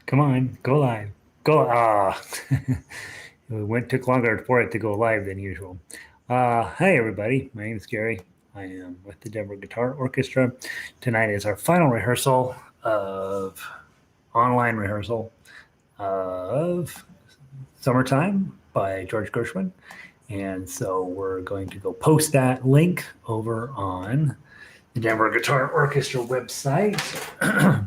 Come on, go live. Go. Took longer for it to go live than usual. Hi, everybody. My name is Gary. I am with the Denver Guitar Orchestra. Tonight is our final rehearsal of online rehearsal of Summertime by George Gershwin. And so we're going to go post that link over on the Denver Guitar Orchestra website.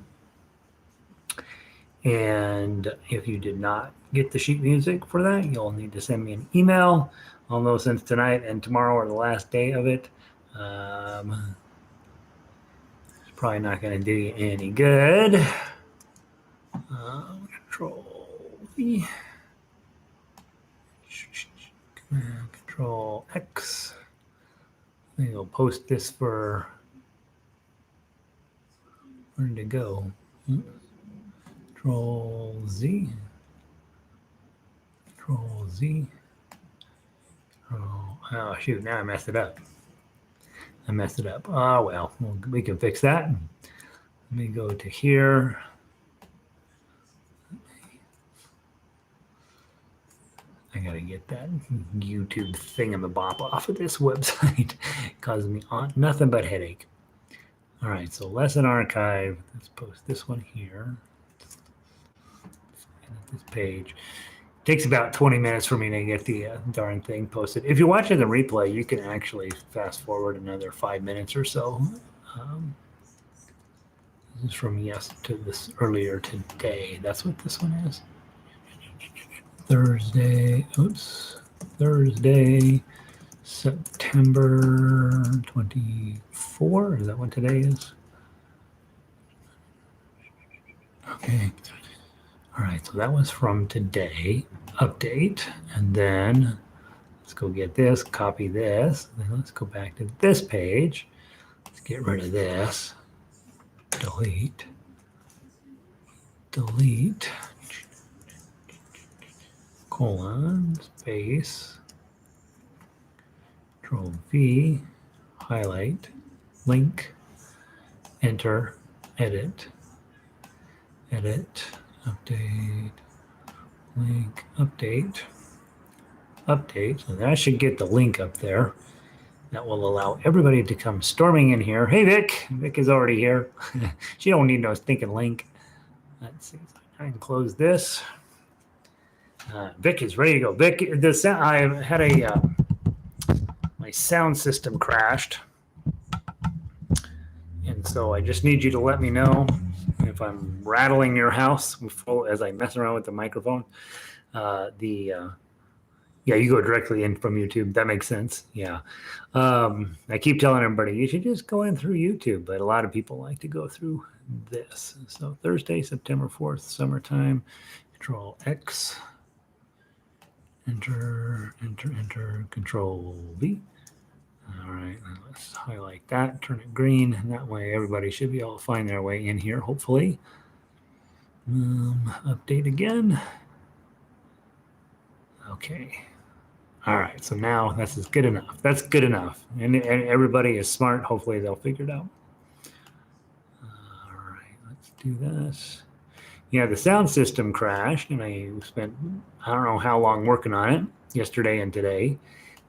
And if you did not get the sheet music for that, you'll need to send me an email. I'll know since tonight and tomorrow are the last day of it. It's probably not going to do you any good. Control V. Control X. I think I'll post this for. Where did it go? Control Z. Control Z. Oh, shoot, now I messed it up. Oh, well, we can fix that. Let me go to here. I got to get that YouTube thingamabop off of this website. Causing me nothing but headache. All right, so lesson archive. Let's post this one here. This page. It takes about 20 minutes for me to get the darn thing posted. If you're watching the replay, you can actually fast forward another 5 minutes or so. This is from this earlier today. That's what this one is. Thursday, September 24. Is that what today is? Okay. All right, so that was from today, update, and then let's go get this, copy this, then let's go back to this page. Let's get rid of this, delete, colon, space, Control V, highlight, link, enter, edit, update, link, update. So that should get the link up there. That will allow everybody to come storming in here. Hey, Vic. Vic is already here. She don't need no stinking link. Let's see. I can close this. Vic is ready to go. Vic, I had my sound system crashed. And so I just need you to let me know if I'm rattling your house as I mess around with the microphone. Yeah, you go directly in from YouTube. That makes sense. Yeah. I keep telling everybody, you should just go in through YouTube, but a lot of people like to go through this. So Thursday, September 4th, summertime, Control X, enter, Control V. All right, let's highlight that, turn it green, and that way everybody should be able to find their way in here, hopefully. Update again. Okay. All right, so now that's good enough. That's good enough. And everybody is smart. Hopefully they'll figure it out. All right, let's do this. Yeah, the sound system crashed, and I spent I don't know how long working on it, yesterday and today.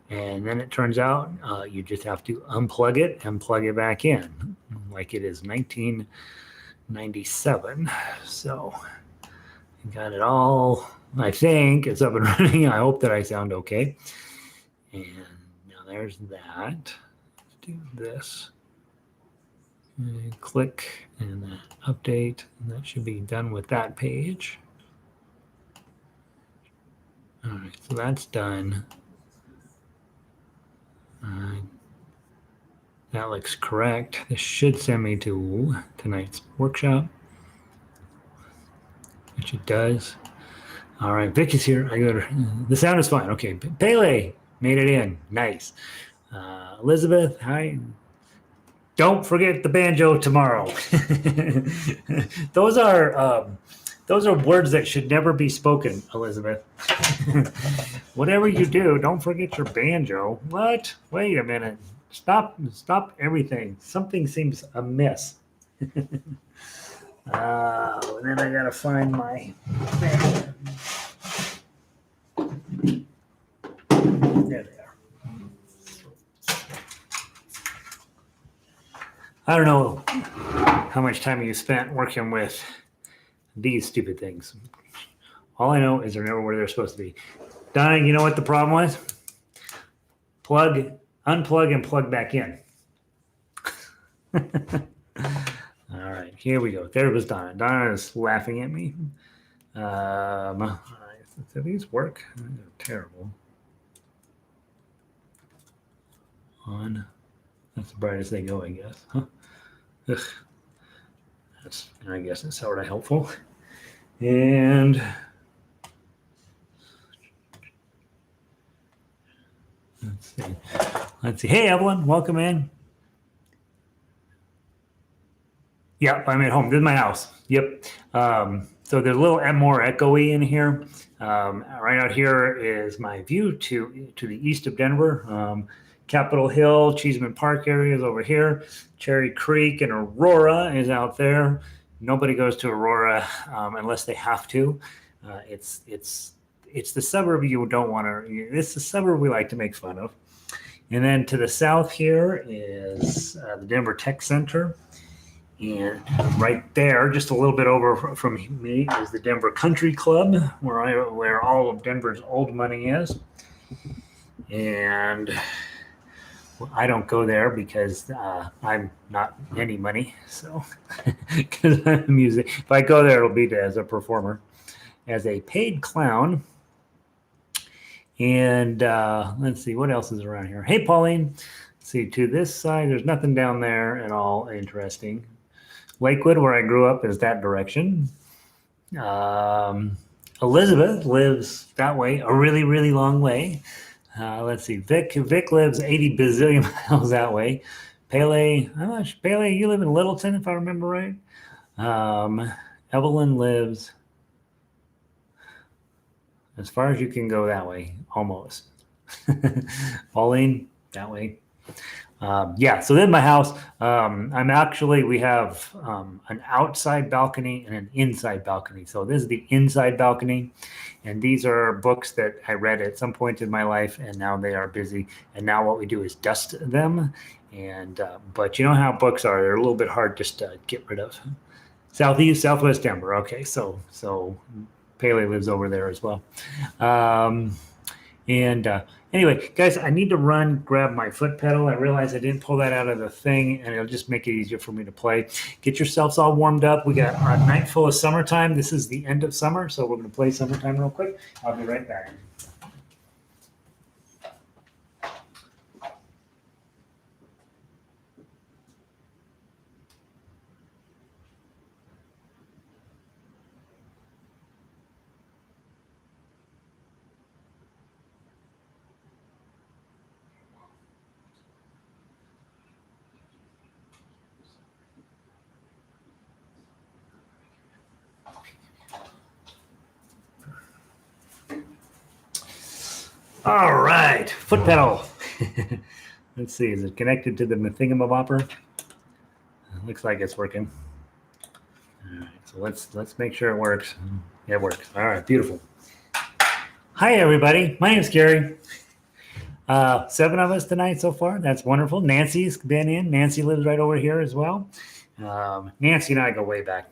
And then it turns out you just have to unplug it and plug it back in, like it is 1997. So I got it all. I think it's up and running. I hope that I sound okay. And now there's that. Let's do this. And click and then update. And that should be done with that page. All right, so that's done. That looks correct. This should send me to tonight's workshop, which it does. All right, Vic is here. The sound is fine. Okay, Pele made it in. Nice. Elizabeth, hi. Don't forget the banjo tomorrow. Those are words that should never be spoken, Elizabeth. Whatever you do, don't forget your banjo. What? Wait a minute. Stop everything. Something seems amiss. And then I gotta find my. There they are. I don't know how much time you spent working with these stupid things. All I know is they're never where they're supposed to be. Donna, you know what the problem was? Unplug, and plug back in. All right, here we go. There was Donna. Donna is laughing at me. Do these work? They're terrible. On. That's the brightest they go, I guess. Huh? Ugh. I guess it's sort of helpful. And let's see. Hey, Evelyn, welcome in. Yep, I'm at home. This is my house. Yep. So there's a little more echoey in here. Right out here is my view to the east of Denver. Capitol Hill, Cheeseman Park area is over here. Cherry Creek and Aurora is out there. Nobody goes to Aurora unless they have to. It's the suburb you don't want to. It's the suburb we like to make fun of. And then to the south here is the Denver Tech Center. And right there, just a little bit over from me, is the Denver Country Club, where all of Denver's old money is. And I don't go there because I'm not any money. So, because I'm a music. If I go there, it'll be as a performer, as a paid clown. And let's see, what else is around here? Hey, Pauline. Let's see, to this side, there's nothing down there at all interesting. Lakewood, where I grew up, is that direction. Elizabeth lives that way, a really, really long way. Let's see. Vic lives 80 bazillion miles that way. Pele, you live in Littleton, if I remember right. Evelyn lives as far as you can go that way, almost. Pauline, that way. So in my house, we have an outside balcony and an inside balcony. So this is the inside balcony. And these are books that I read at some point in my life, and now they are busy. And now what we do is dust them. And but you know how books are; they're a little bit hard just to get rid of. Southwest Denver. Okay, so Pele lives over there as well. Anyway, guys, I need to grab my foot pedal. I realize I didn't pull that out of the thing, and it'll just make it easier for me to play. Get yourselves all warmed up. We got a night full of summertime. This is the end of summer, so we're going to play summertime real quick. I'll be right back. All right, foot pedal. Let's see, is it connected to the thingamabopper? Looks like it's working. All right, so let's make sure it works. Yeah, it works. All right, beautiful. Hi, everybody. My name's Gary. 7 of us tonight so far. That's wonderful. Nancy's been in. Nancy lives right over here as well. Nancy and I go way back.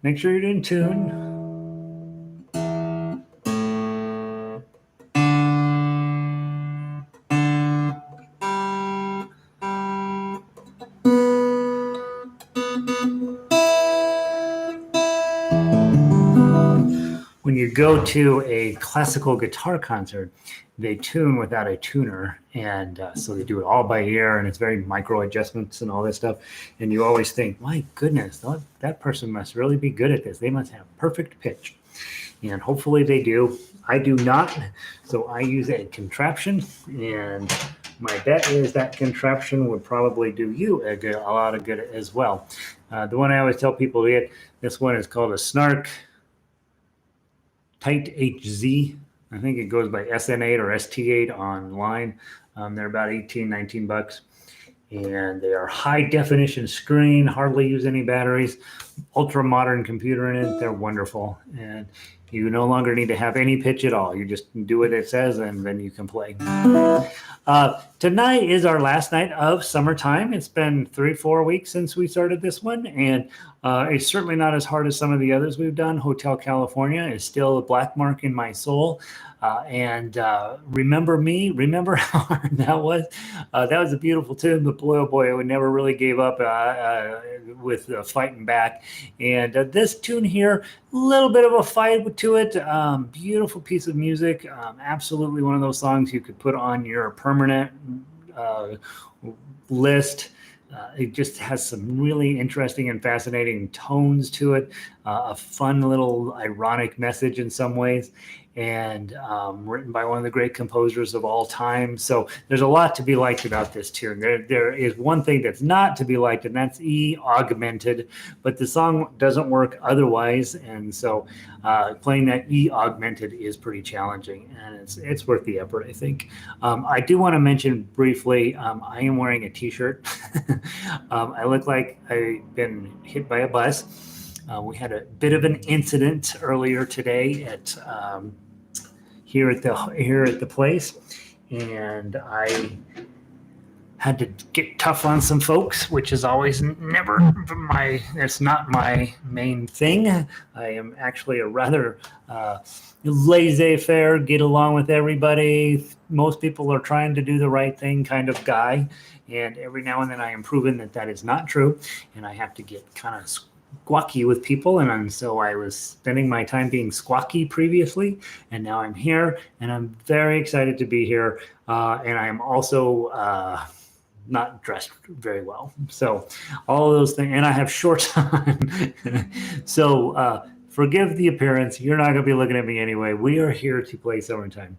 Make sure you're in tune. When you go to a classical guitar concert, they tune without a tuner. And so they do it all by ear, and it's very micro adjustments and all this stuff. And you always think, my goodness, that person must really be good at this. They must have perfect pitch. And hopefully they do. I do not. So I use a contraption, and my bet is that contraption would probably do you a lot of good as well. The one I always tell people to get, this one is called a Snark Tight HZ. I think it goes by SN8 or ST8 online. They're about $18, $19. and they are high definition screen, hardly use any batteries, ultra modern computer in it. They're wonderful, and you no longer need to have any pitch at all. You just do what it says, and then you can play. Tonight is our last night of summertime. It's been 3-4 weeks since we started this one, and it's certainly not as hard as some of the others we've done. Hotel California is still a black mark in my soul. And Remember Me, remember how hard that was? That was a beautiful tune, but boy, oh boy, we never really gave up with fighting back. And this tune here, a little bit of a fight to it. Beautiful piece of music. Absolutely one of those songs you could put on your permanent list. It just has some really interesting and fascinating tones to it, a fun little ironic message in some ways, and written by one of the great composers of all time. So there's a lot to be liked about this tune. There is one thing that's not to be liked, and that's E augmented, but the song doesn't work otherwise, and so playing that E augmented is pretty challenging, and it's worth the effort, I think. I do want to mention briefly, I am wearing a t-shirt. I look like I've been hit by a bus. We had a bit of an incident earlier today at here at the place, and I had to get tough on some folks, which is always never it's not my main thing. I am actually a rather laissez-faire, get along with everybody. Most people are trying to do the right thing kind of guy. And every now and then I am proven that is not true. And I have to get kind of squawky with people, and so I was spending my time being squawky previously, and now I'm here, and I'm very excited to be here, and I am also not dressed very well, so all of those things, and I have shorts on. So forgive the appearance. You're not going to be looking at me anyway. We are here to play Summertime.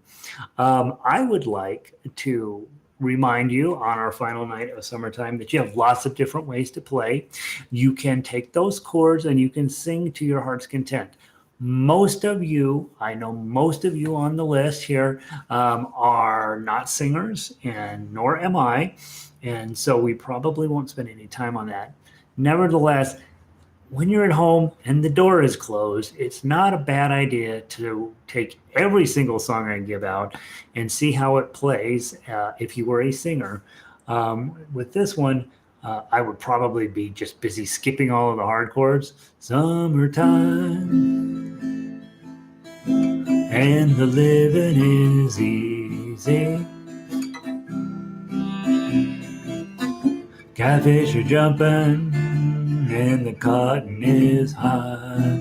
I would like to remind you on our final night of Summertime that you have lots of different ways to play. You can take those chords and you can sing to your heart's content. Most of you, I know most of you on the list here are not singers, and nor am I, and so we probably won't spend any time on that. Nevertheless, when you're at home and the door is closed, it's not a bad idea to take every single song I give out and see how it plays if you were a singer. With this one, I would probably be just busy skipping all of the hard chords. Summertime, and the living is easy. Catfish are jumping, and the cotton is high.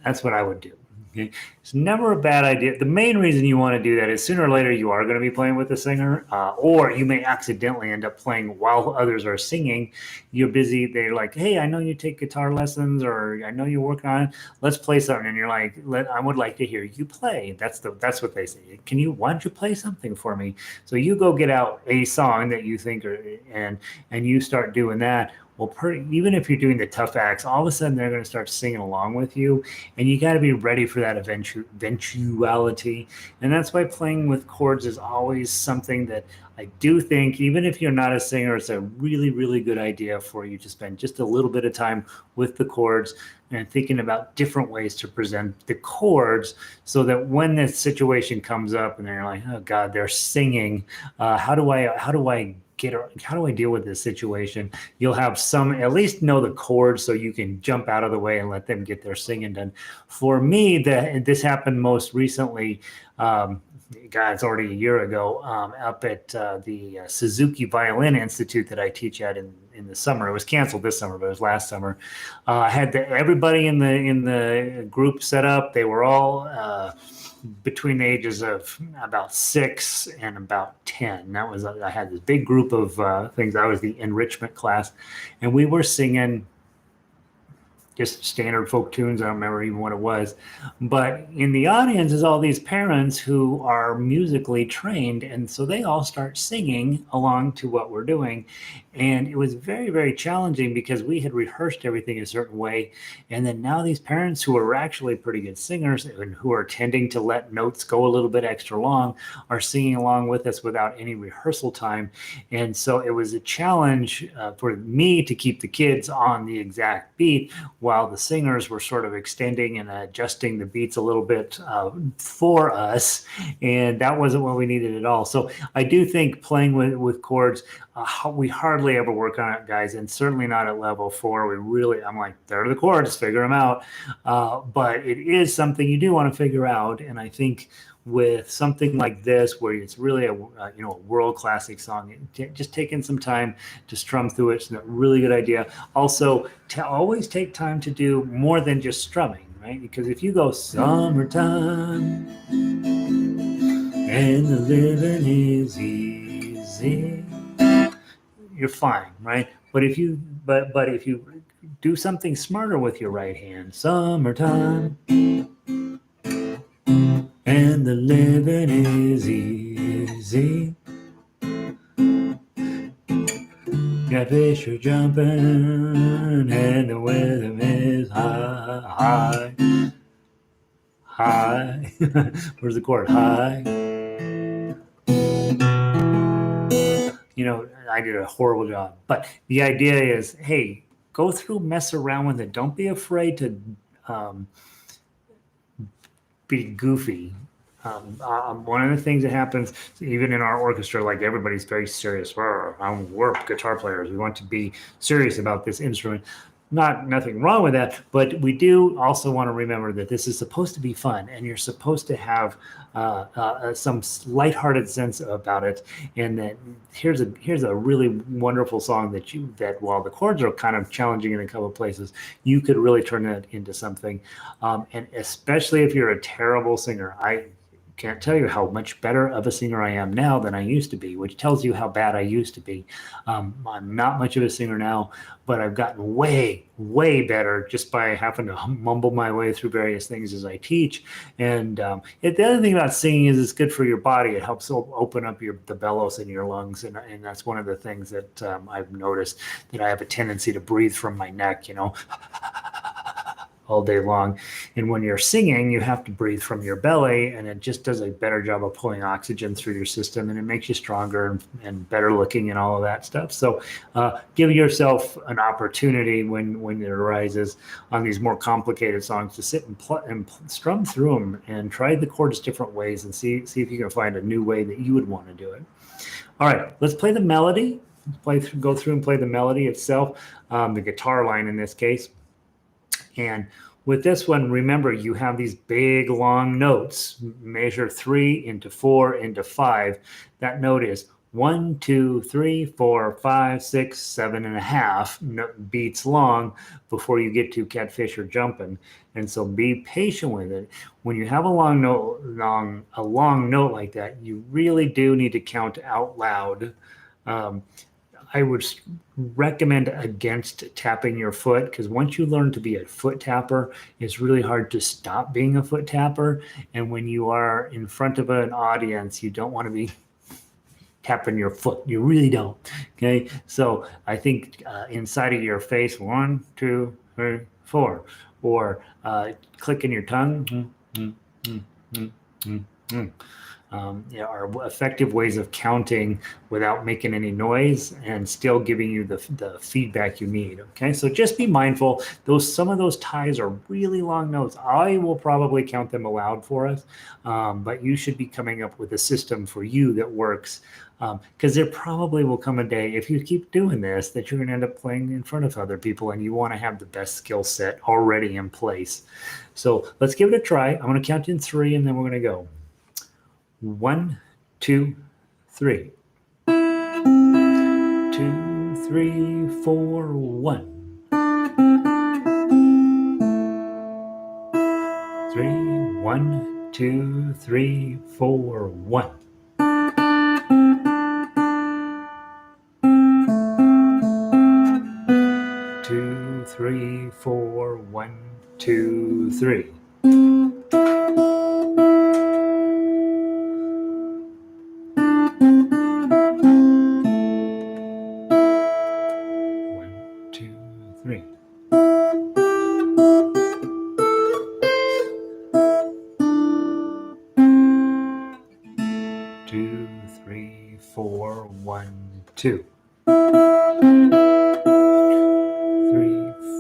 That's what I would do. Okay? It's never a bad idea. The main reason you want to do that is sooner or later you are going to be playing with a singer, or you may accidentally end up playing while others are singing. You're busy. They're like, hey, I know you take guitar lessons, or I know you're working on it. Let's play something. And you're like, I would like to hear you play. That's what they say. Why don't you play something for me? So you go get out a song that you think, and you start doing that. Well, even if you're doing the tough acts, all of a sudden they're going to start singing along with you, and you got to be ready for that eventuality. And that's why playing with chords is always something that I do think, even if you're not a singer, it's a really, really good idea for you to spend just a little bit of time with the chords and thinking about different ways to present the chords, so that when this situation comes up and they're like, oh God, they're singing, how do I deal with this situation? You'll have at least know the chords, so you can jump out of the way and let them get their singing done. For me, this happened most recently. It's already a year ago, up at the Suzuki Violin Institute that I teach at in the summer. It was canceled this summer, but it was last summer. I had everybody in the group set up. They were all between the ages of about 6 and about 10. I had this big group of things. I was the enrichment class, and we were singing just standard folk tunes. I don't remember even what it was. But in the audience is all these parents who are musically trained, and so they all start singing along to what we're doing. And it was very, very challenging because we had rehearsed everything a certain way. And then now these parents who are actually pretty good singers and who are tending to let notes go a little bit extra long are singing along with us without any rehearsal time. And so it was a challenge for me to keep the kids on the exact beat while the singers were sort of extending and adjusting the beats a little bit for us. And that wasn't what we needed at all. So I do think playing with chords, we hardly ever work on it, guys, and certainly not at level 4. I'm like, there are the chords, figure them out. But it is something you do want to figure out. And I think with something like this, where it's really a world classic song, just taking some time to strum through it's a really good idea. Also, to always take time to do more than just strumming, right? Because if you go summertime and the living is easy, you're fine, right? But if you do something smarter with your right hand, summertime and the living is easy, got fish are jumping and the weather is high. Where's the chord? High. I did a horrible job. But the idea is, hey, go through, mess around with it. Don't be afraid to be goofy. One of the things that happens, even in our orchestra, like everybody's very serious. We're guitar players. We want to be serious about this instrument. Nothing wrong with that, but we do also want to remember that this is supposed to be fun, and you're supposed to have some lighthearted sense about it. And that here's a really wonderful song that while the chords are kind of challenging in a couple of places, you could really turn that into something. And especially if you're a terrible singer, I can't tell you how much better of a singer I am now than I used to be, which tells you how bad I used to be. I'm not much of a singer now, but I've gotten way, way better just by having to mumble my way through various things as I teach. And the other thing about singing is it's good for your body. It helps open up the bellows in your lungs. And that's one of the things that I've noticed, that I have a tendency to breathe from my neck, all day long. And when you're singing, you have to breathe from your belly, and it just does a better job of pulling oxygen through your system, and it makes you stronger and better looking and all of that stuff. So give yourself an opportunity when it arises on these more complicated songs to sit and strum through them and try the chords different ways and see if you can find a new way that you would want to do it. All right, let's play the melody. Go through and play the melody itself, the guitar line in this case. And with this one, remember, you have these big, long notes. Measure 3 into 4 into 5. That note is 1, 2, 3, 4, 5, 6, 7.5 beats long before you get to catfish or jumping. And so be patient with it. When you have a long note like that, you really do need to count out loud. I would recommend against tapping your foot, because once you learn to be a foot tapper, it's really hard to stop being a foot tapper. And when you are in front of an audience, you don't want to be tapping your foot. You really don't. Okay. So I think inside of your face, 1, 2, 3, 4, or clicking your tongue. Are effective ways of counting without making any noise and still giving you the feedback you need. Okay, so just be mindful. Some of those ties are really long notes. I will probably count them aloud for us, but you should be coming up with a system for you that works, because there probably will come a day, if you keep doing this, that you're going to end up playing in front of other people, and you want to have the best skill set already in place. So let's give it a try. I'm going to count in 3, and then we're going to go. 1, 2, 3. 2, 3, 4, 1. 3, 1, 2, 3, 4, 1. 2, 3, 4, 1, 2, 3. 3. 2, 3, 4, 1, 2. 3,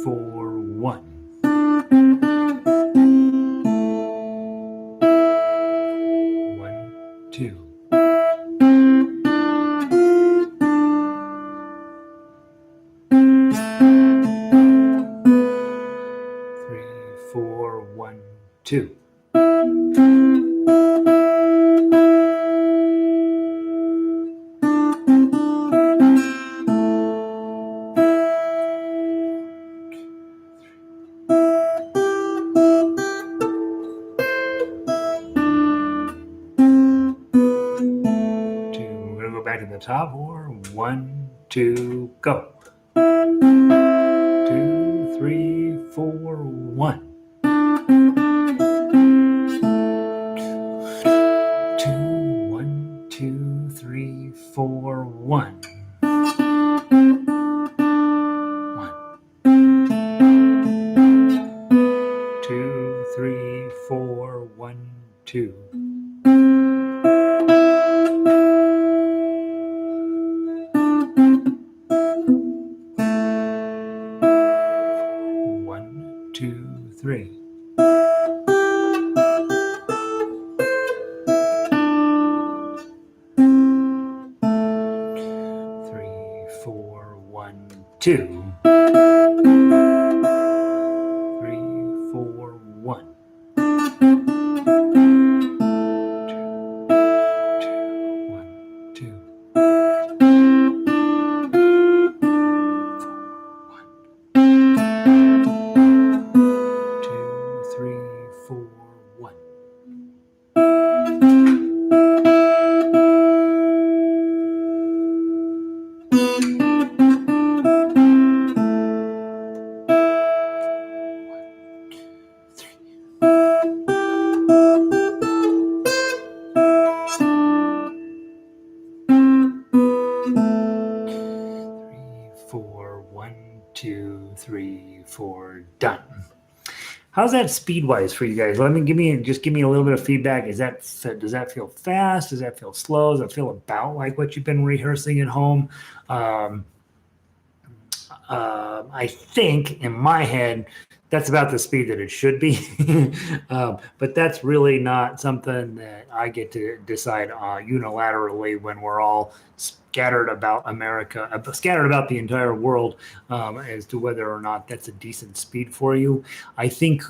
4, 1. 1, 2. 3, 4, 1, 2. 2. We're going to go back to the top or 1, 2, go. 2, 3, 4, 1. 2, 1, 2, 3, 4, 1. 2, 3, 4, 1, 2. 1, 2, 3. 3, 4, 1, 2. 3, 4, 1. 2, 2, 3, 4, 1. 4, 1, 2, 3, 4. Done. How's that speed-wise for you guys? Give me a little bit of feedback. Does that feel fast? Does that feel slow? Does it feel about like what you've been rehearsing at home? I think in my head that's about the speed that it should be, but that's really not something that I get to decide unilaterally when we're all scattered about America, scattered about the entire world, as to whether or not that's a decent speed for you. I think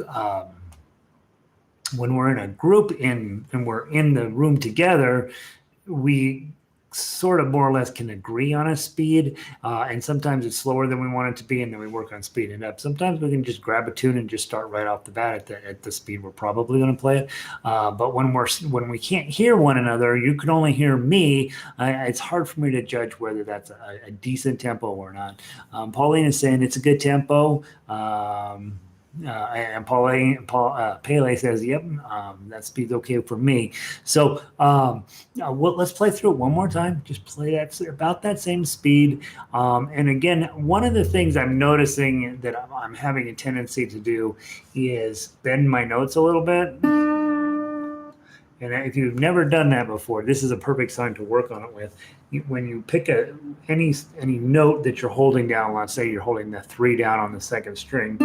when we're in a group and we're in the room together, we sort of more or less can agree on a speed, and sometimes it's slower than we want it to be, and then we work on speeding it up. Sometimes we can just grab a tune and just start right off the bat at the speed we're probably going to play it. But when we can't hear one another, you can only hear me. It's hard for me to judge whether that's a decent tempo or not. Pauline is saying it's a good tempo. And Pele says, "Yep, that speed's okay for me." So let's play through it one more time. Just play that about that same speed. And again, one of the things I'm noticing that I'm having a tendency to do is bend my notes a little bit. And if you've never done that before, this is a perfect sign to work on it with. When you pick any note that you're holding down, let's say you're holding the 3 down on the second string.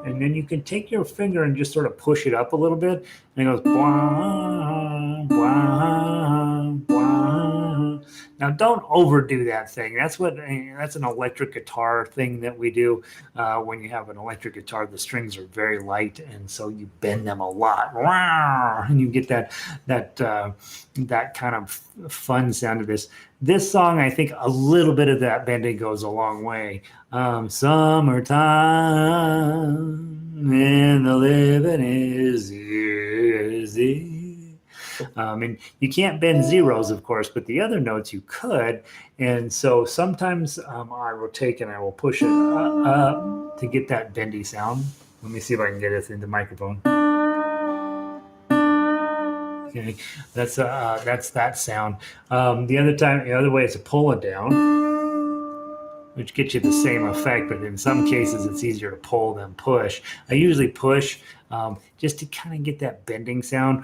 And then you can take your finger and just sort of push it up a little bit. And it goes, blah, blah, blah. Now, don't overdo that thing. That's an electric guitar thing that we do. When you have an electric guitar, the strings are very light, and so you bend them a lot. And you get that kind of fun sound of this. This song, I think a little bit of that bending goes a long way. Summertime and the living is easy. And you can't bend zeros, of course, but the other notes you could. And so sometimes I will take and I will push it up to get that bendy sound. Let me see if I can get it in the microphone. Okay, that's that sound. The other way is to pull it down. which gets you the same effect, but in some cases it's easier to pull than push. I usually push just to kind of get that bending sound.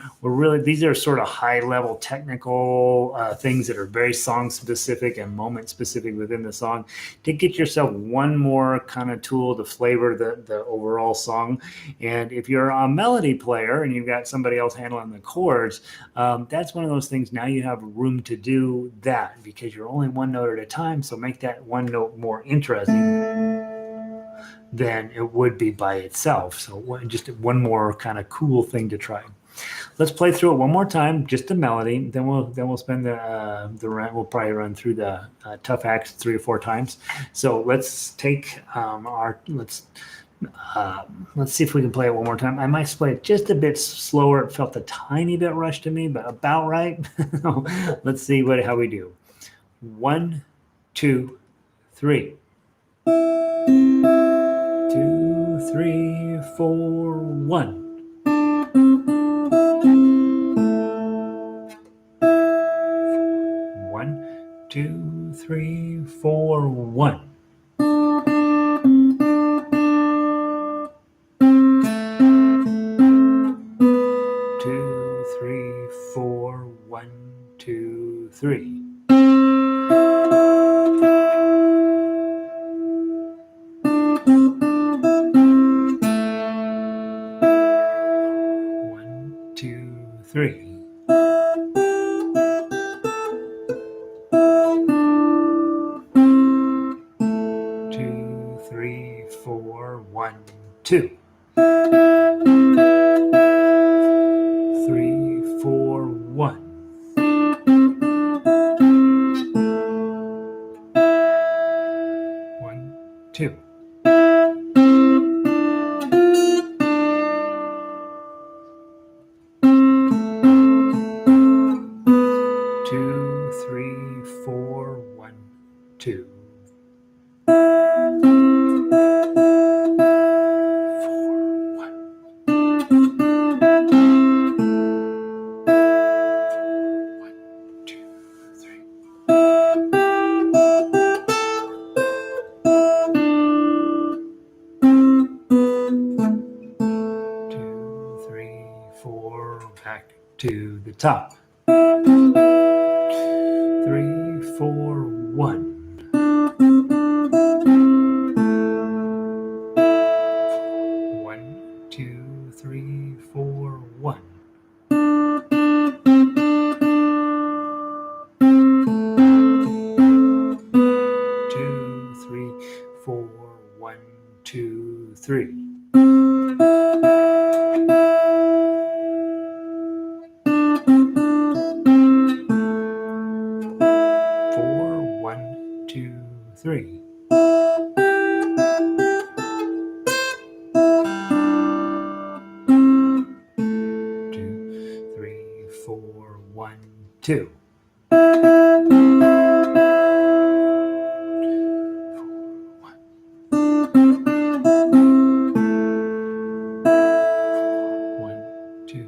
These are sort of high level technical things that are very song specific and moment specific within the song, to get yourself one more kind of tool to flavor the overall song. And if you're a melody player and you've got somebody else handling the chords, that's one of those things. Now you have room to do that because you're only one note at a time. So make that one note more interesting than it would be by itself. So just one more kind of cool thing to try. Let's play through it one more time, just the melody. Then we'll spend we'll probably run through the tough acts 3 or 4 times. So let's take let's see if we can play it one more time. I might play it just a bit slower. It felt a tiny bit rushed to me, but about right. Let's see how we do. 1, 2, 3. 2, 3, 4, 1. 1, 2, 3, 4, 1. 2, 3, 4, 1, 2, 3. 1, 2, 3. 2, 3, 4, 1, 2. 3, 4, 1. 1, 2. 2, 3, 4, 1, 2. 2, 3, 4, back to the top. 3, 4, 1. 1, 2, 3, 4, 1. 2, 3, 4, 1, 2, 3. 4, 1, 2, 3. 2, 3, 4, 1, 2. 1, 2.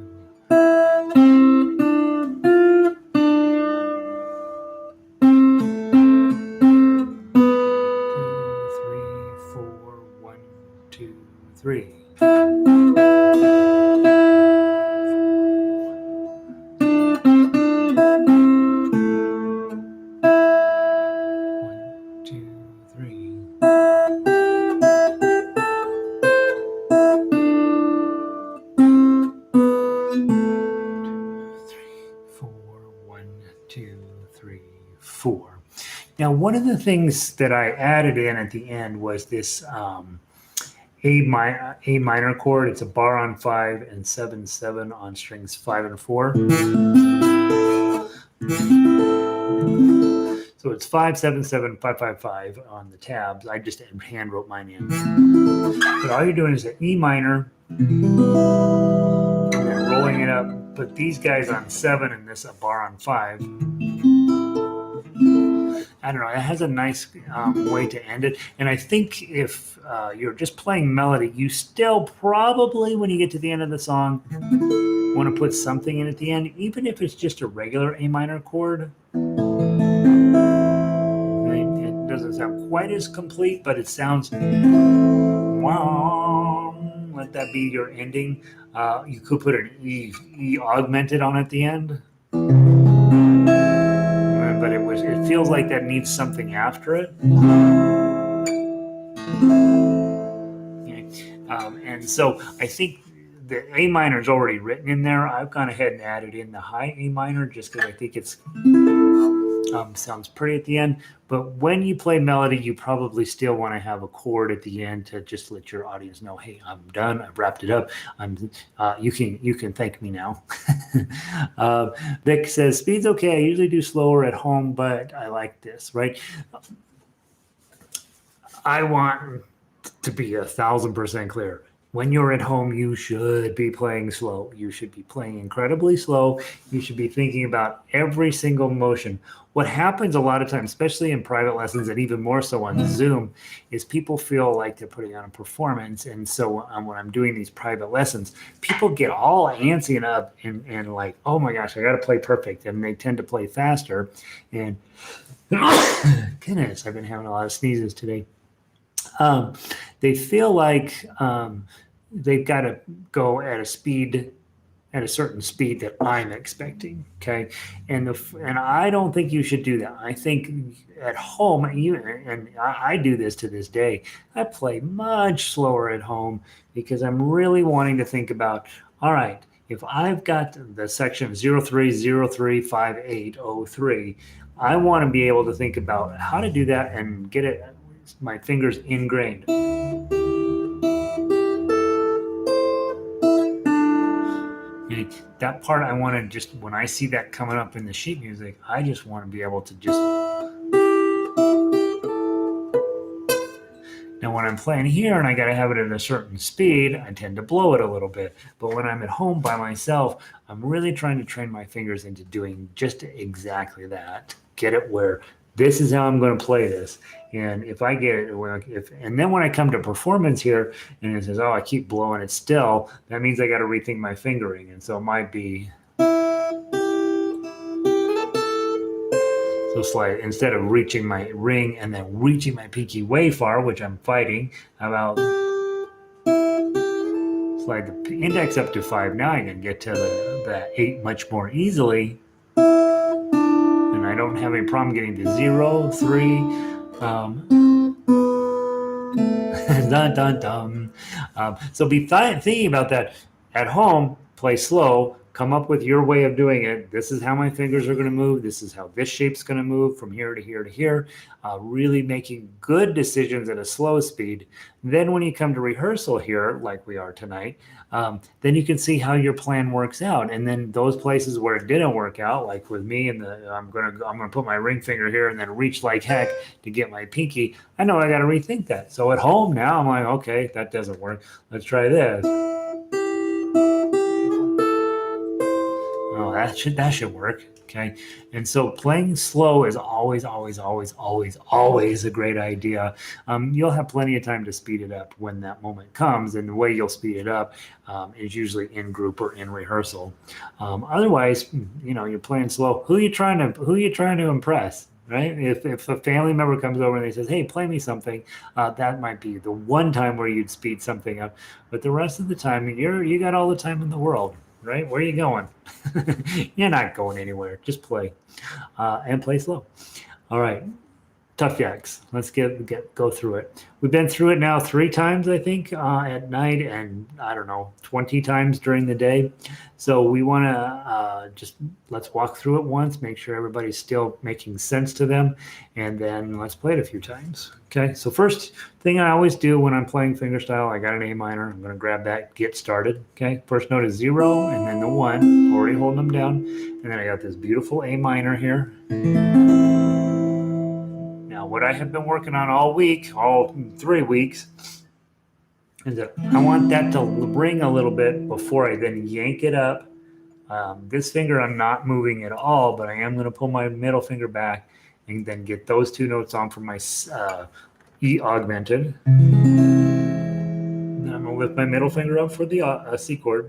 2, 3. 2, 3, 4. Now, one of the things that I added in at the end was this A minor chord. It's a bar on 5 and 7/7 on strings 5 and 4. So it's 5, 7, 7, 5, 5, 5 on the tabs. I just hand wrote mine in. But all you're doing is an E minor, and then rolling it up. Put these guys on 7 and this a bar on 5. I don't know. It has a nice way to end it. And I think if you're just playing melody, you still probably, when you get to the end of the song, want to put something in at the end, even if it's just a regular A minor chord. It doesn't sound quite as complete, but it sounds wow. Let that be your ending. You could put an E augmented on at the end, but it feels like that needs something after it. And so I think the A minor is already written in there. I've gone ahead and added in the high A minor just because I think it's sounds pretty at the end. But when you play melody, you probably still want to have a chord at the end to just let your audience know, hey, I'm done. I've wrapped it up. You can thank me now. Vic says, speed's okay. I usually do slower at home, but I like this, right? I want to be 1,000% clear. When you're at home, you should be playing slow. You should be playing incredibly slow. You should be thinking about every single motion. What happens a lot of times, especially in private lessons and even more so on Zoom, is people feel like they're putting on a performance. And so when I'm doing these private lessons, people get all antsy and up and like, oh my gosh, I got to play perfect. And they tend to play faster. And goodness, I've been having a lot of sneezes today. They feel like they've got to go at a certain speed that I'm expecting. Okay, and I don't think you should do that. I think at home, and I do this to this day. I play much slower at home because I'm really wanting to think about. All right, if I've got the section 03035803, I want to be able to think about how to do that and get it. My fingers ingrained. And that part I want to just, when I see that coming up in the sheet music, I just want to be able to just. Now when I'm playing here and I got to have it at a certain speed, I tend to blow it a little bit. But when I'm at home by myself, I'm really trying to train my fingers into doing just exactly that. Get it where this is how I'm going to play this. And if I get it, and then when I come to performance here and it says, oh, I keep blowing it still, that means I got to rethink my fingering. And so it might be so slight. Instead of reaching my ring and then reaching my pinky way far, which I'm fighting, how about slide the index up to 5/9 and get to the 8 much more easily. And I don't have any problem getting to 0, 3. Dun, dun, dun. So be thinking about that at home. Play slow. Come up with your way of doing it. This is how my fingers are going to move. This is how this shape's going to move from here to here to here. Really making good decisions at a slow speed. Then when you come to rehearsal here, like we are tonight, then you can see how your plan works out. And then those places where it didn't work out, like with me, and I'm gonna put my ring finger here and then reach like heck to get my pinky. I know I got to rethink that. So at home now, I'm like, okay, that doesn't work. Let's try this. Oh, that should work. Okay. And so playing slow is always a great idea. You'll have plenty of time to speed it up when that moment comes. And the way you'll speed it up is usually in group or in rehearsal. Otherwise, you're playing slow. Who are you trying to impress? Right? If a family member comes over and they says, hey, play me something, that might be the one time where you'd speed something up. But the rest of the time, you got all the time in the world. Right? Where are you going? You're not going anywhere. Just play and play slow. All right. Tough Yaks. Let's go through it. We've been through it now 3 times, I think, at night, and I don't know, 20 times during the day. So we want to let's walk through it once, make sure everybody's still making sense to them, and then let's play it a few times. Okay. So first thing I always do when I'm playing fingerstyle, I got an A minor. I'm going to grab that, get started. Okay. First note is 0, and then the 1, already holding them down, and then I got this beautiful A minor here. Now, what I have been working on all 3 weeks, is that I want that to ring a little bit before I then yank it up. This finger I'm not moving at all, but I am going to pull my middle finger back and then get those 2 notes on for my E augmented. Then I'm going to lift my middle finger up for the C chord.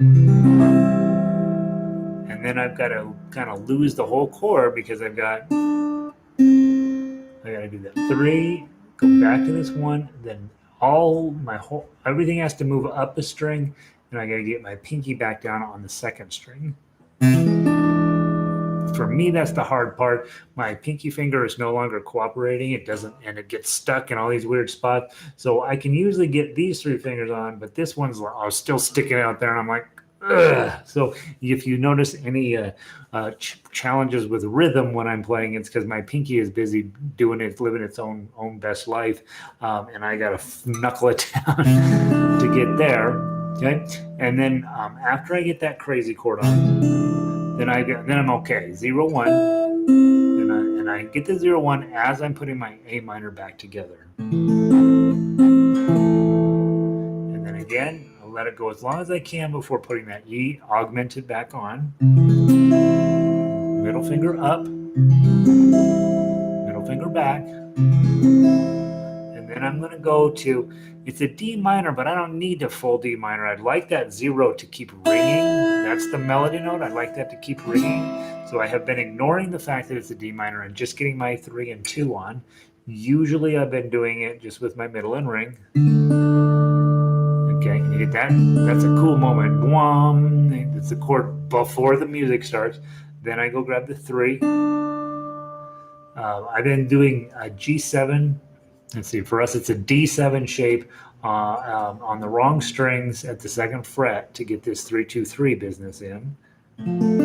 And then I've got to kind of lose the whole chord because I've got I got to do that 3, go back to this 1, then everything has to move up a string, and I got to get my pinky back down on the second string. For me, that's the hard part. My pinky finger is no longer cooperating. It doesn't, and it gets stuck in all these weird spots. So I can usually get these 3 fingers on, but this one's still sticking out there, and I'm like, ugh. So if you notice any challenges with rhythm when I'm playing, it's because my pinky is busy doing it, living its own best life, and I got to knuckle it down to get there. Okay, and then after I get that crazy chord on. Then I'm okay. 0 1, and I get the 0 1 as I'm putting my A minor back together. And then again, I'll let it go as long as I can before putting that E augmented back on. Middle finger up, middle finger back. And then I'm going to go to, it's a D minor, but I don't need a full D minor. I'd like that 0 to keep ringing. That's the melody note. I'd like that to keep ringing. So I have been ignoring the fact that it's a D minor and just getting my 3 and 2 on. Usually I've been doing it just with my middle and ring. Okay, you get that? That's a cool moment. Wham! It's the chord before the music starts. Then I go grab the 3. I've been doing a G7. Let's see, for us it's a D7 shape on the wrong strings at the 2nd fret to get this 3-2-3 business in. And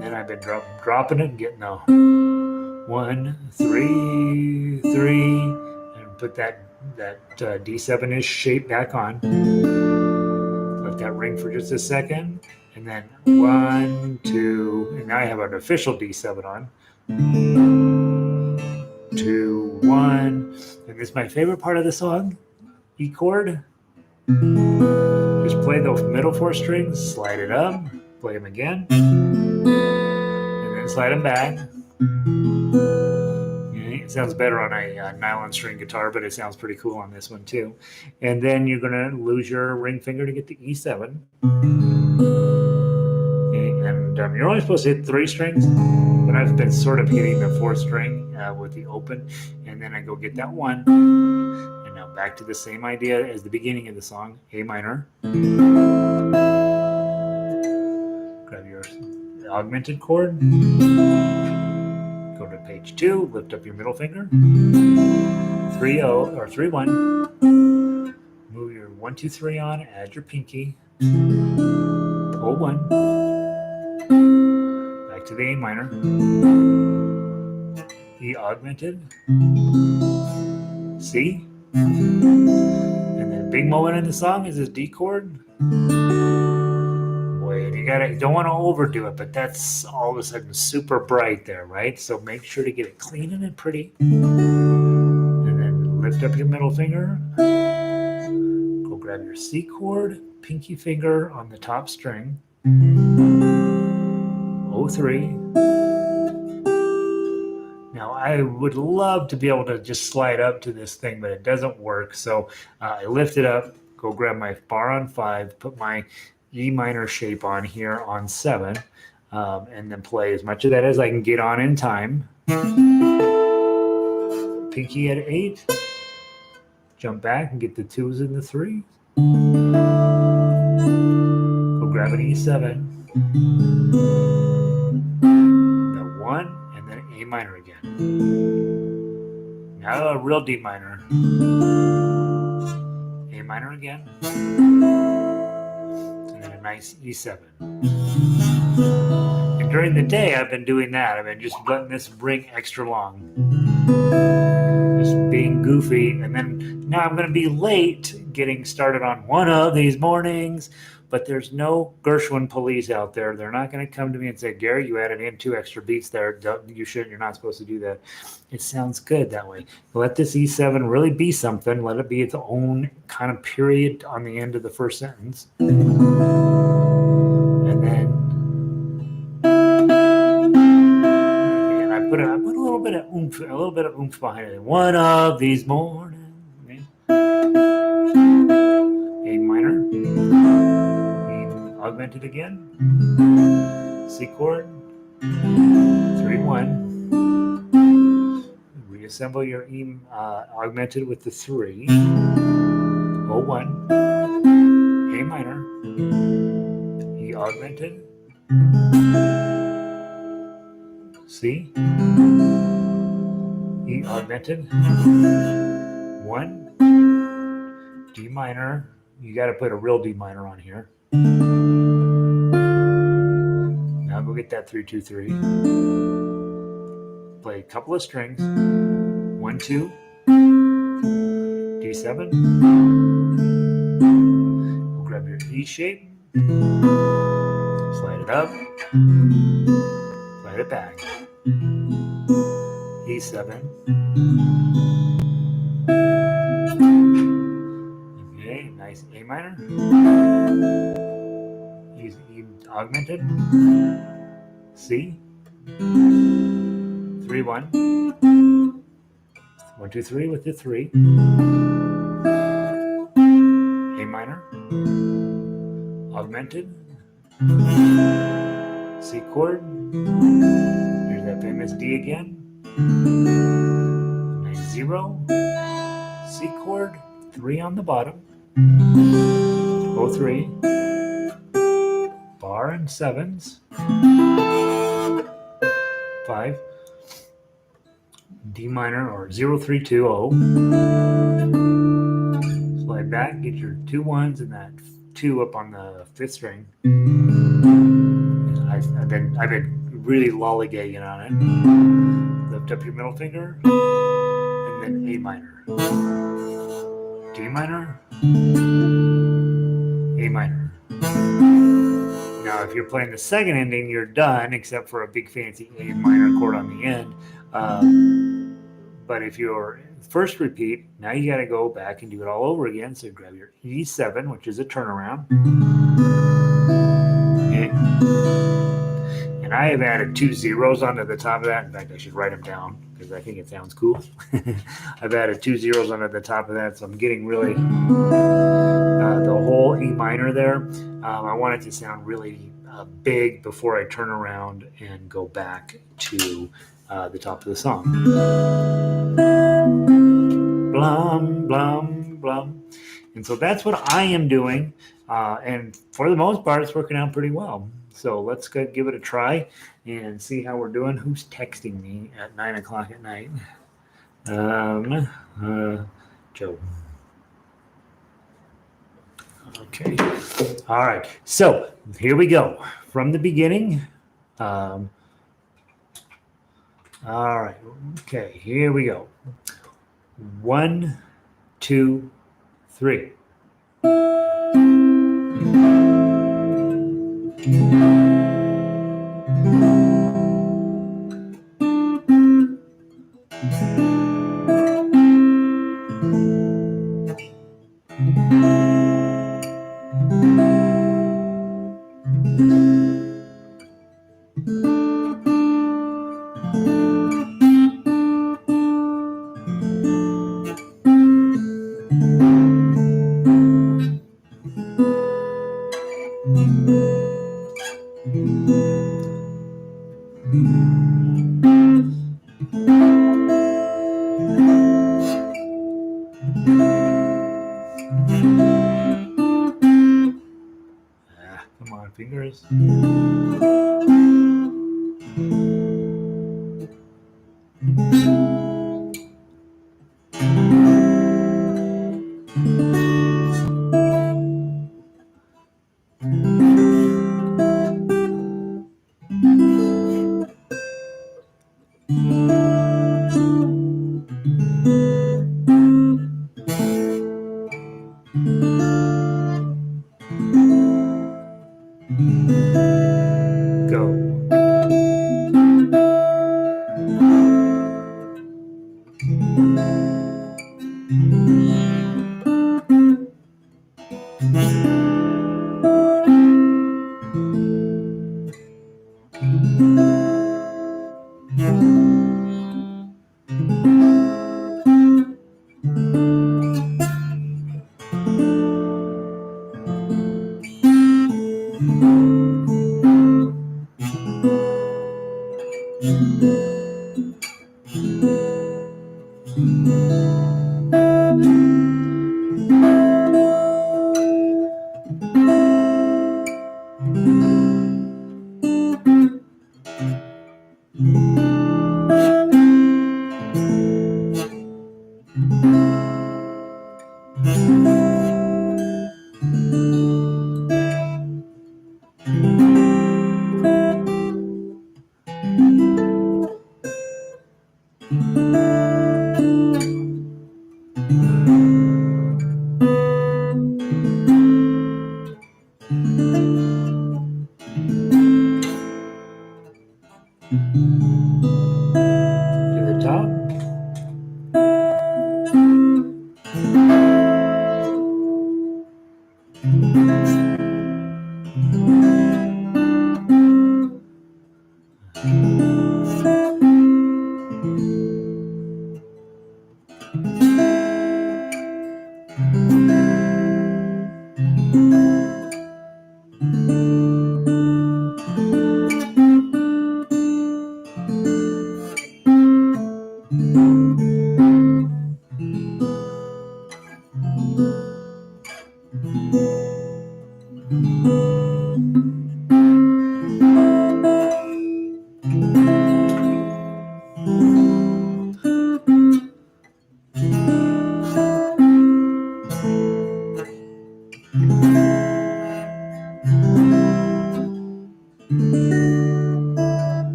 then I've been dropping it and getting a 1, 3, 3, and put that D7-ish shape back on. Let that ring for just a second. And then 1, 2, and now I have an official D7 on. 2, 1, and this is my favorite part of the song. E chord. Just play the middle 4 strings, slide it up, play them again, and then slide them back. Okay, it sounds better on a nylon string guitar, but it sounds pretty cool on this one too. And then you're going to lose your ring finger to get the E7. Okay, and you're only supposed to hit 3 strings. But I've been sort of hitting the 4th string with the open, and then I go get that 1, and now back to the same idea as the beginning of the song, A minor. Grab your augmented chord, go to page 2, lift up your middle finger, 3-0 or 3-1, move your 1, 2, 3 on, add your pinky, pull 1. To the A minor, E augmented, C, and then big moment in the song is this D chord. Wait, you don't want to overdo it, but that's all of a sudden super bright there, right? So make sure to get it clean and pretty, and then lift up your middle finger, go grab your C chord, pinky finger on the top string. 03. Now I would love to be able to just slide up to this thing, but it doesn't work. So I lift it up, go grab my bar on 5, put my E minor shape on here on 7, and then play as much of that as I can get on in time. Pinky at 8, jump back and get the 2s and the 3s. Go grab an E7. The 1, and then A minor again. Now a real D minor. A minor again. And then a nice E7. And during the day, I've been doing that. I've been just letting this ring extra long. Just being goofy. And then now I'm going to be late getting started on one of these mornings. But there's no Gershwin police out there. They're not going to come to me and say, Gary, you added in 2 extra beats there. You shouldn't. You're not supposed to do that. It sounds good that way. Let this E7 really be something. Let it be its own kind of period on the end of the first sentence. And then again, I put a little bit of oomph behind it. One of these mornings. A minor. Augmented again, C chord, 3-1, you assemble your E augmented with the 3, O1, A minor, E augmented, C, E augmented, 1, D minor. You got to put a real D minor on here. Now go get that 3, 2, 3. Play a couple of strings. 1, 2, D7. We'll grab your E shape. Slide it up. Slide it back. E7. Okay, nice A minor. E augmented. C. 3, 1. 1, 2, 3 with the 3. A minor. Augmented. C chord. Here's that famous D again. Nice 0. C chord. 3 on the bottom. O3. Bar and 7s. 5. D minor or 0, 3, 2, O. Slide back, get your 2 1s and that 2 up on the 5th string. I've been really lollygagging on it. Lift up your middle finger, and then A minor, D minor, A minor. Now, if you're playing the second ending, you're done, except for a big fancy A minor chord on the end. But if you're first repeat, now you got to go back and do it all over again. So grab your E7, which is a turnaround. And I have added 2 zeros onto the top of that. In fact, I should write them down because I think it sounds cool. I've added 2 zeros onto the top of that, so I'm getting really the whole E minor there. I want it to sound really big before I turn around and go back to the top of the song. Blum, blum, blum. And so that's what I am doing. And for the most part, it's working out pretty well. So let's go give it a try and see how we're doing. Who's texting me at 9 o'clock at night? Joe. Okay. All right. So here we go from the beginning. All right. Okay. Here we go. 1, 2, 3. Come on, fingers. To the top.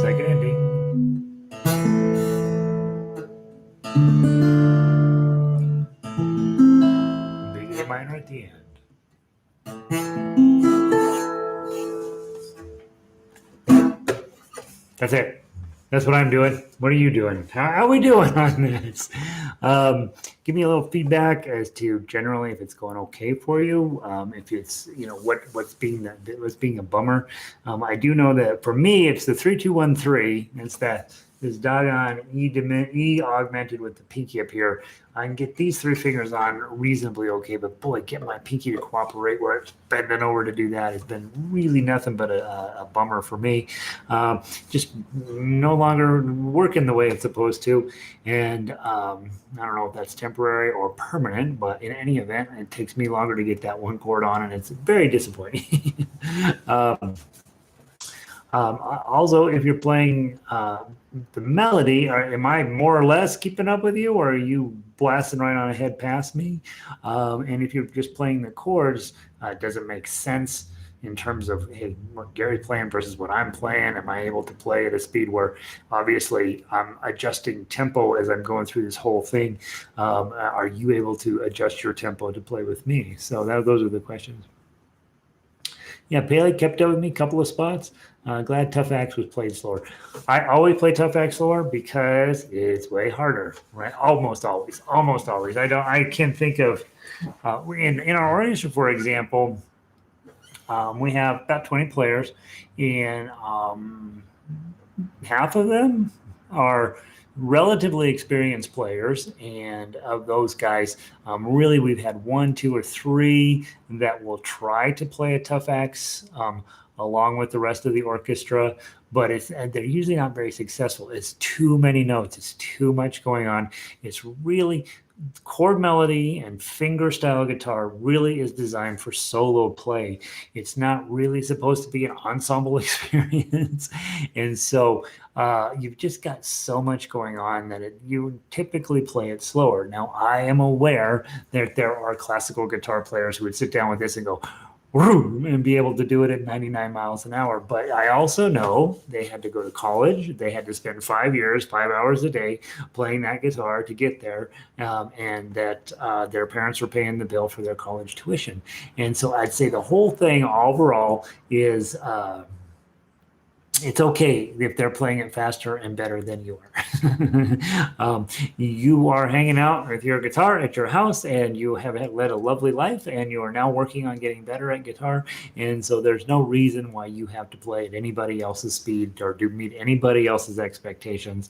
Second ending. Big A minor at the end. That's it. That's what I'm doing. What are you doing? How are we doing on this? Give me a little feedback as to generally if it's going okay for you. If it's what's being a bummer. I do know that for me it's the 3-2-1-3. It's that this doggone E augmented with the pinky up here. I can get these three fingers on reasonably okay, but boy, get my pinky to cooperate where it's bending over to do that has been really nothing but a bummer for me. Just no longer working the way it's supposed to. And I don't know if that's temporary or permanent, but in any event, it takes me longer to get that one chord on, and it's very disappointing. Also, if you're playing the melody, am I more or less keeping up with you, or are you blasting right on ahead past me? And if you're just playing the chords, does it make sense in terms of, hey, what Gary's playing versus what I'm playing? Am I able to play at a speed where obviously I'm adjusting tempo as I'm going through this whole thing? Are you able to adjust your tempo to play with me? So those are the questions. Yeah, Paley kept up with me a couple of spots. Glad Tough Axe was played slower. I always play Tough Axe slower because it's way harder, right? Almost always. I can think of in our orchestra, for example, we have about 20 players, and half of them are relatively experienced players, and of those guys, really we've had 1, 2, or 3 that will try to play a Tough Axe along with the rest of the orchestra, but they're usually not very successful. It's too many notes. It's too much going on. It's really chord melody and finger style guitar really is designed for solo play. It's not really supposed to be an ensemble experience. And so you've just got so much going on that you typically play it slower. Now, I am aware that there are classical guitar players who would sit down with this and go, and be able to do it at 99 miles an hour. But I also know they had to go to college. They had to spend 5 years, 5 hours a day playing that guitar to get there, and that their parents were paying the bill for their college tuition. And so I'd say the whole thing overall is it's okay if they're playing it faster and better than you are. You are hanging out with your guitar at your house and you have led a lovely life and you are now working on getting better at guitar. And so there's no reason why you have to play at anybody else's speed or to meet anybody else's expectations.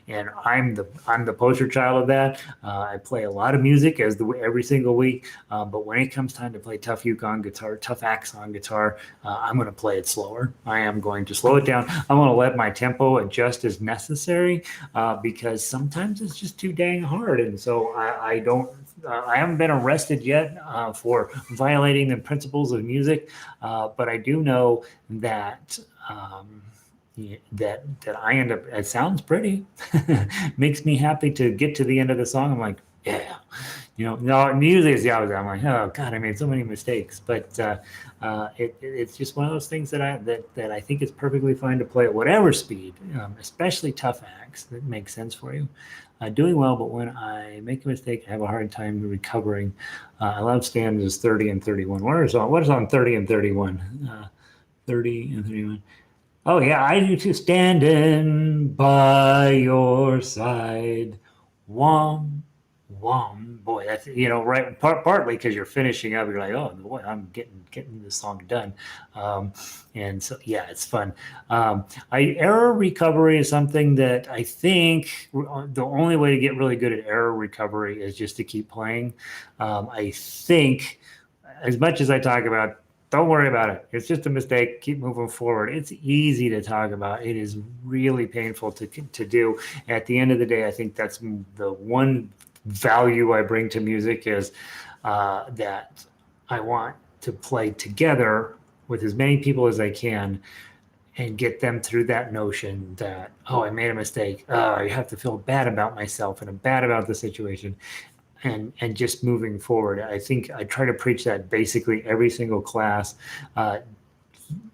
And I'm the poster child of that. I play a lot of music every single week, but when it comes time to play tough uke on guitar, tough axe on guitar, I'm going to play it slower. I am going to slow it down. I'm going to let my tempo adjust as necessary because sometimes it's just too dang hard. And so I haven't been arrested yet for violating the principles of music, but I do know that that I end up. It sounds pretty, makes me happy to get to the end of the song. I'm like, yeah, no, usually it's the opposite. I'm like, oh God, I made so many mistakes, but it's just one of those things that I think it's perfectly fine to play at whatever speed, especially tough acts that make sense for you. Doing well, but when I make a mistake, I have a hard time recovering. I love stanzas 30 and 31. What is on 30 and 31? 30 and 31. Oh yeah, I do too. Standing by your side, wom wom. Boy, that's right. Partly because you're finishing up, you're like, oh boy, I'm getting this song done, and so yeah, it's fun. Error recovery is something that I think the only way to get really good at error recovery is just to keep playing. I think as much as I talk about don't worry about it. It's just a mistake. Keep moving forward. It's easy to talk about. It is really painful to do. At the end of the day, I think that's the one value I bring to music is that I want to play together with as many people as I can and get them through that notion that, oh, I made a mistake. I have to feel bad about myself and bad about the situation and just moving forward. I think I try to preach that basically every single class.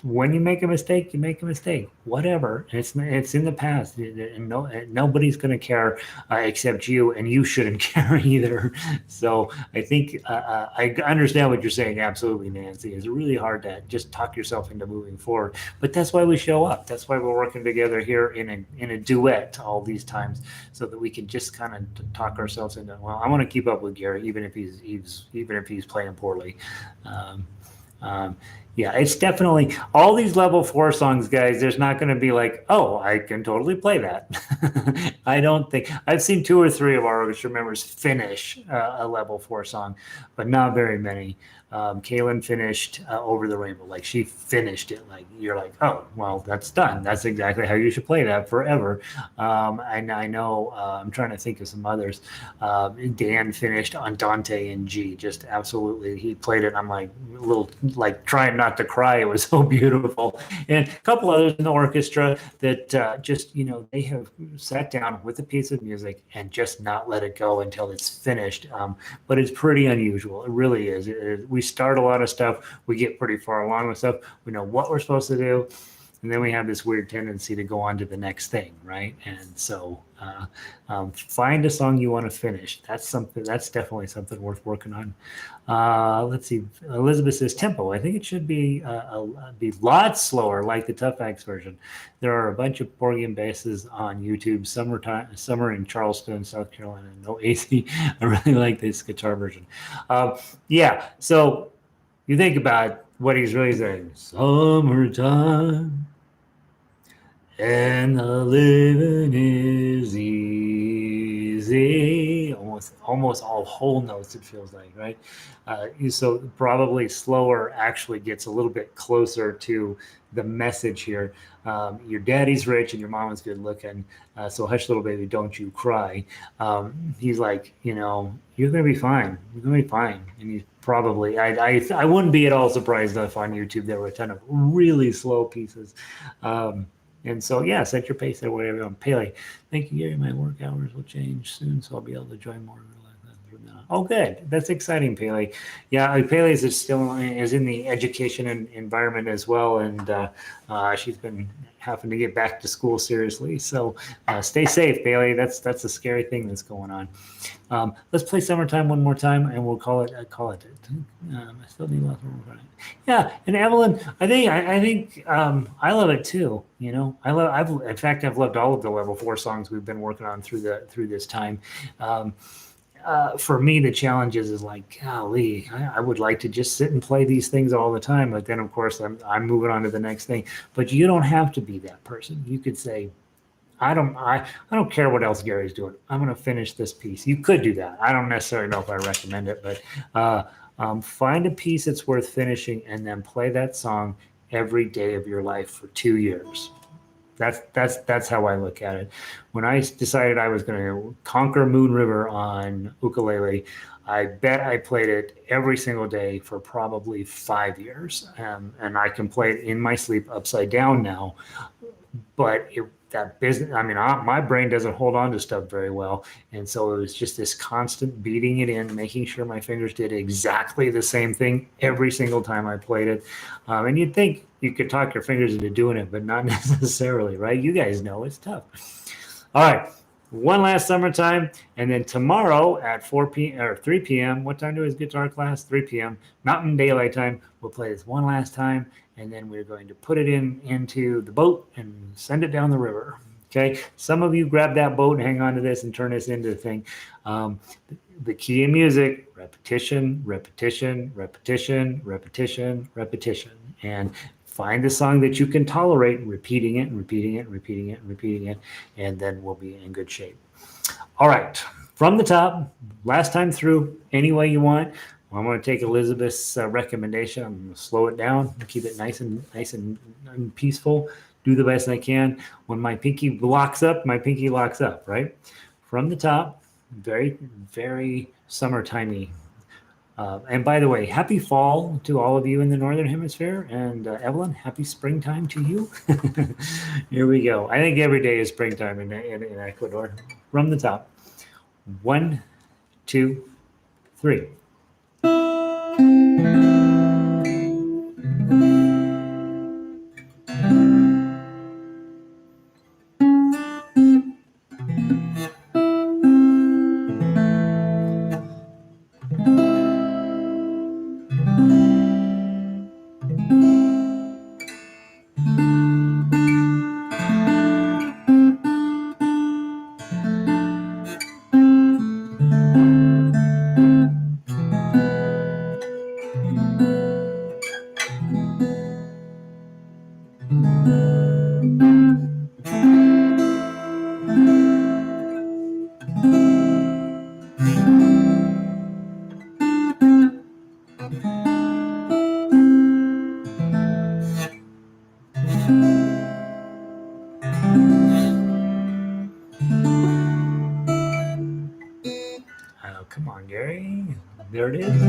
When you make a mistake, you make a mistake. Whatever, it's in the past, and nobody's going to care except you, and you shouldn't care either. So I think I understand what you're saying. Absolutely, Nancy. It's really hard to just talk yourself into moving forward, but that's why we show up. That's why we're working together here in a duet all these times, so that we can just kind of talk ourselves into. Well, I want to keep up with Gary, even if he's playing poorly. Um, yeah, it's definitely all these level 4 songs, guys. There's not going to be like, oh, I can totally play that. I don't think I've seen 2 or 3 of our orchestra members finish a level 4 song, but not very many. Kaylin finished Over the Rainbow. Like she finished it. Like you're like, oh, well, that's done. That's exactly how you should play that forever. And I know I'm trying to think of some others. Dan finished Andante in G. Just absolutely, he played it. And I'm like a little like trying not to cry. It was so beautiful. And a couple others in the orchestra that just they have sat down with a piece of music and just not let it go until it's finished. But it's pretty unusual. It really is. We start a lot of stuff. We get pretty far along with stuff. We know what we're supposed to do. And then we have this weird tendency to go on to the next thing, right? And so find a song you want to finish. That's definitely something worth working on. Let's see. Elizabeth says tempo. I think it should be lots slower, like the Tough Axe version. There are a bunch of organ basses on YouTube. Some are in Charleston, South Carolina. No AC. I really like this guitar version. Yeah. So you think about what he's really saying. Summertime. And the living is easy. almost all whole notes. It feels like, right? So probably slower actually gets a little bit closer to the message here. Your daddy's rich and your mama's good looking. So hush, little baby, don't you cry. He's like, you're gonna be fine. You're gonna be fine. And he's probably, I wouldn't be at all surprised if on YouTube there were a ton of really slow pieces. Um, and so, yeah, set your pace at whatever you want. Pele, thank you, Gary. My work hours will change soon, so I'll be able to join more. Oh, good. That's exciting, Pele. Yeah, Pele is still is in the education and environment as well, and she's been having to get back to school seriously. So stay safe, Pele. That's a scary thing that's going on. Let's play Summertime one more time, and we'll call it. I still need lots more. Yeah, and Evelyn, I think I love it too. In fact, I've loved all of the level 4 songs we've been working on through this time. For me, the challenge is like, golly, I would like to just sit and play these things all the time. But then, of course, I'm moving on to the next thing. But you don't have to be that person. You could say, I don't care what else Gary's doing. I'm going to finish this piece. You could do that. I don't necessarily know if I recommend it, but find a piece that's worth finishing and then play that song every day of your life for 2 years. That's how I look at it. When I decided I was going to conquer Moon River on ukulele, I bet I played it every single day for probably 5 years, and I can play it in my sleep upside down now. But that business, I mean, my brain doesn't hold on to stuff very well, and so it was just this constant beating it in, making sure my fingers did exactly the same thing every single time I played it. And you'd think you could talk your fingers into doing it, but not necessarily, right? You guys know it's tough. All right, one last Summertime, and then tomorrow at 4 p.m. or 3 p.m. What time do his guitar class? 3 p.m. Mountain Daylight Time. We'll play this one last time, and then we're going to put it into the boat and send it down the river. Okay. Some of you grab that boat and hang on to this and turn this into the thing. The key in music: repetition, repetition, repetition, repetition, repetition, and find the song that you can tolerate, repeating it and repeating it and repeating it and repeating it, and then we'll be in good shape. All right, from the top, last time through, any way you want. I'm going to take Elizabeth's recommendation. I'm going to slow it down, keep it nice and peaceful. Do the best I can. When my pinky locks up, right? From the top, very, very summertimey. And by the way, happy fall to all of you in the Northern Hemisphere. And Evelyn, happy springtime to you. Here we go. I think every day is springtime in Ecuador. From the top. 1, 2, 3. Oh, come on, Gary. There it is.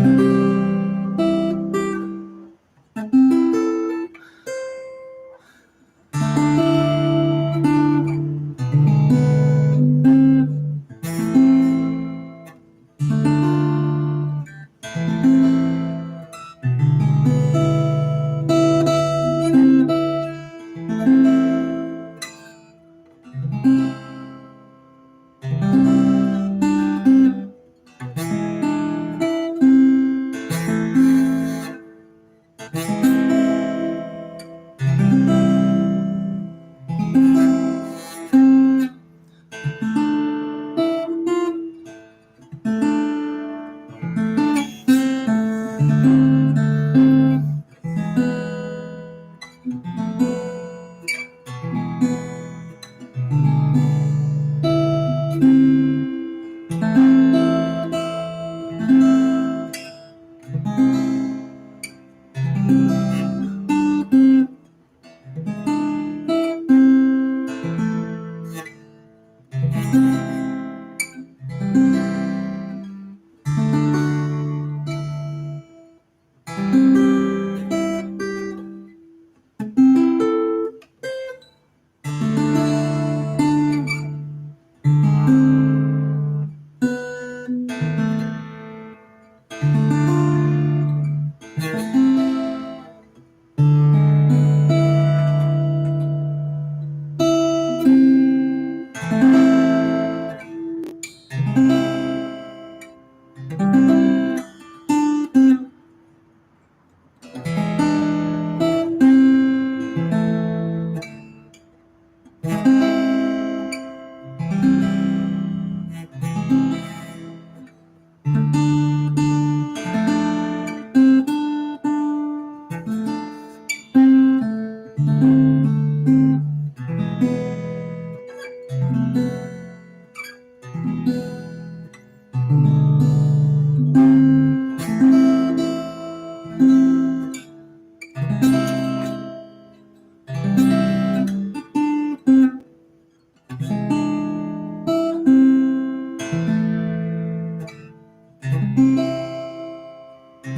That's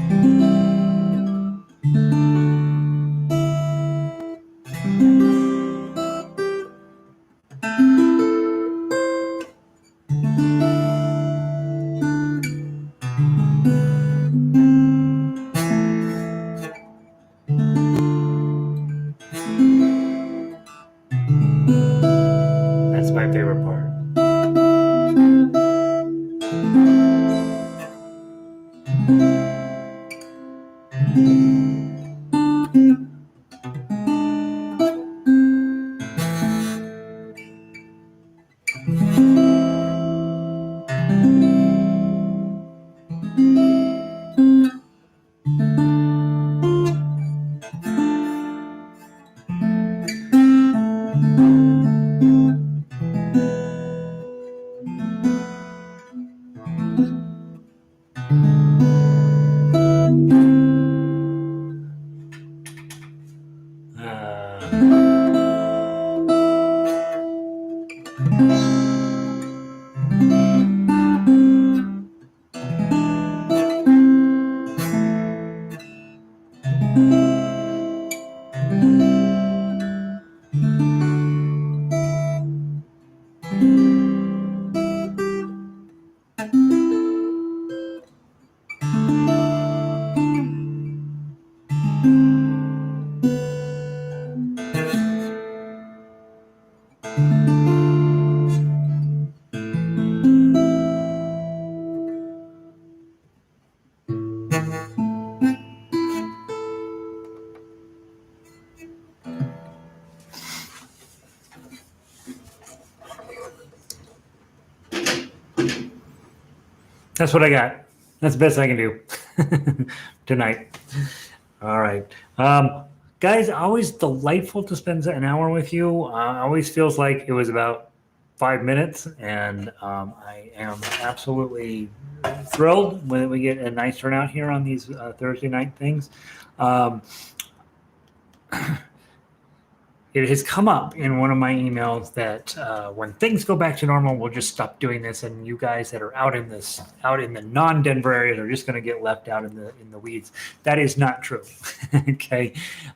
my favorite part. That's what I got. That's the best I can do tonight. All right. Guys, always delightful to spend an hour with you. Always feels like it was about 5 minutes, and I am absolutely thrilled when we get a nice turnout here on these Thursday night things. Um, it has come up in one of my emails that when things go back to normal, we'll just stop doing this, and you guys that are out in the non-Denver areas are just going to get left out in the weeds. That is not true. Okay,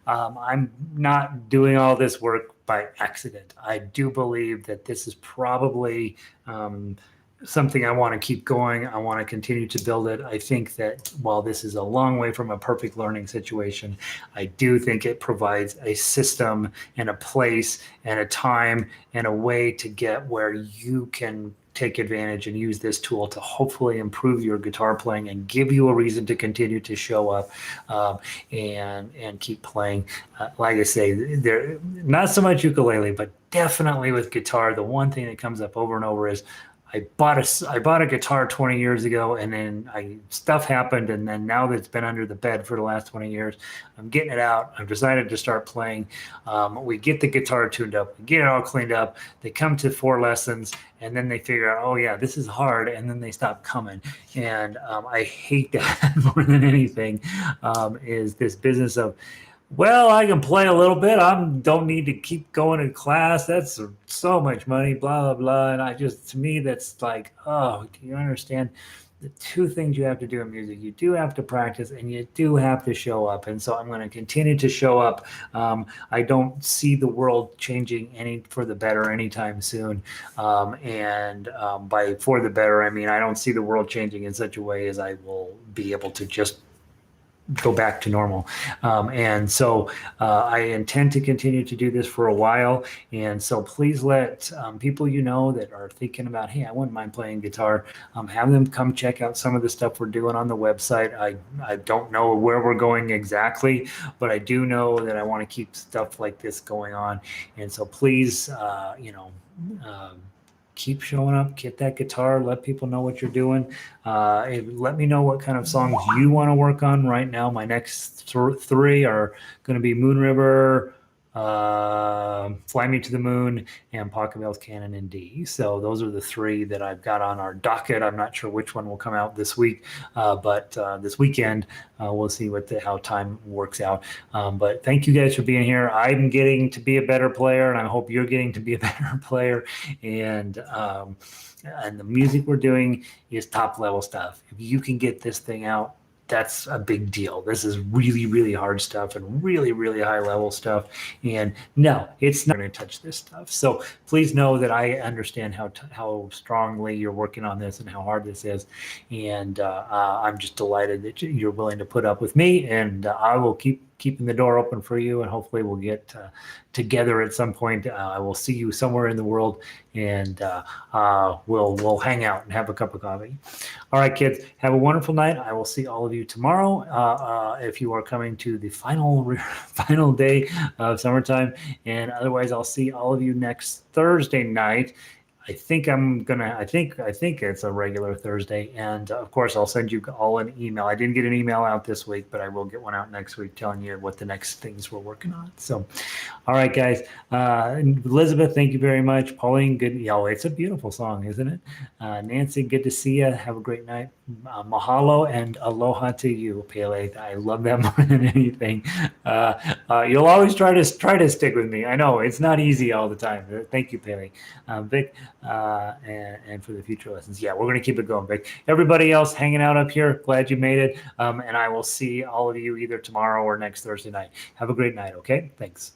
I'm not doing all this work by accident. I do believe that this is probably something I want to keep going. I want to continue to build it. I think that while this is a long way from a perfect learning situation, I do think it provides a system and a place and a time and a way to get where you can take advantage and use this tool to hopefully improve your guitar playing and give you a reason to continue to show up and keep playing. Like I say, there not so much ukulele, but definitely with guitar, the one thing that comes up over and over is I bought a guitar 20 years ago, and then stuff happened, and then now that it's been under the bed for the last 20 years, I'm getting it out. I've decided to start playing. We get the guitar tuned up, we get it all cleaned up. They come to 4 lessons, and then they figure out, oh yeah, this is hard, and then they stop coming. And I hate that more than anything. Is this business of, well, I can play a little bit. I don't need to keep going to class. That's so much money, blah, blah, blah. And to me, that's like, oh, do you understand the two things you have to do in music? You do have to practice and you do have to show up. And so I'm going to continue to show up. I don't see the world changing any for the better anytime soon. By for the better, I mean, I don't see the world changing in such a way as I will be able to just go back to normal. And so I intend to continue to do this for a while. And so please let people you know that are thinking about, hey, I wouldn't mind playing guitar, have them come check out some of the stuff we're doing on the website. I don't know where we're going exactly, but I do know that I want to keep stuff like this going on. And so please, keep showing up, get that guitar, let people know what you're doing. Let me know what kind of songs you want to work on right now. My next 3 are going to be Moon River, Fly Me to the Moon, and Pachelbel's Canon in D. So those are the 3 that I've got on our docket. I'm not sure which one will come out this week, but this weekend we'll see how time works out. But thank you guys for being here. I'm getting to be a better player, and I hope you're getting to be a better player. And the music we're doing is top level stuff. If you can get this thing out, that's a big deal. This is really, really hard stuff and really, really high level stuff. And no, it's not going to touch this stuff. So please know that I understand how strongly you're working on this and how hard this is. And I'm just delighted that you're willing to put up with me. And I will keep keeping the door open for you. And hopefully we'll get together at some point. I will see you somewhere in the world, and we'll hang out and have a cup of coffee. All right, kids, have a wonderful night. I will see all of you tomorrow if you are coming to the final day of summertime. And otherwise, I'll see all of you next Thursday night. I think I think it's a regular Thursday, and of course I'll send you all an email. I didn't get an email out this week, but I will get one out next week telling you what the next things we're working on. So, all right, guys. Elizabeth, thank you very much. Pauline, good. It's a beautiful song, isn't it? Nancy, good to see you. Have a great night. Mahalo and aloha to you, Pele. I love that more than anything. You'll always try to stick with me. I know it's not easy all the time. Thank you, Pele. Vic, and for the future lessons. Yeah, we're going to keep it going, Vic. Everybody else hanging out up here, glad you made it. And I will see all of you either tomorrow or next Thursday night. Have a great night, okay? Thanks.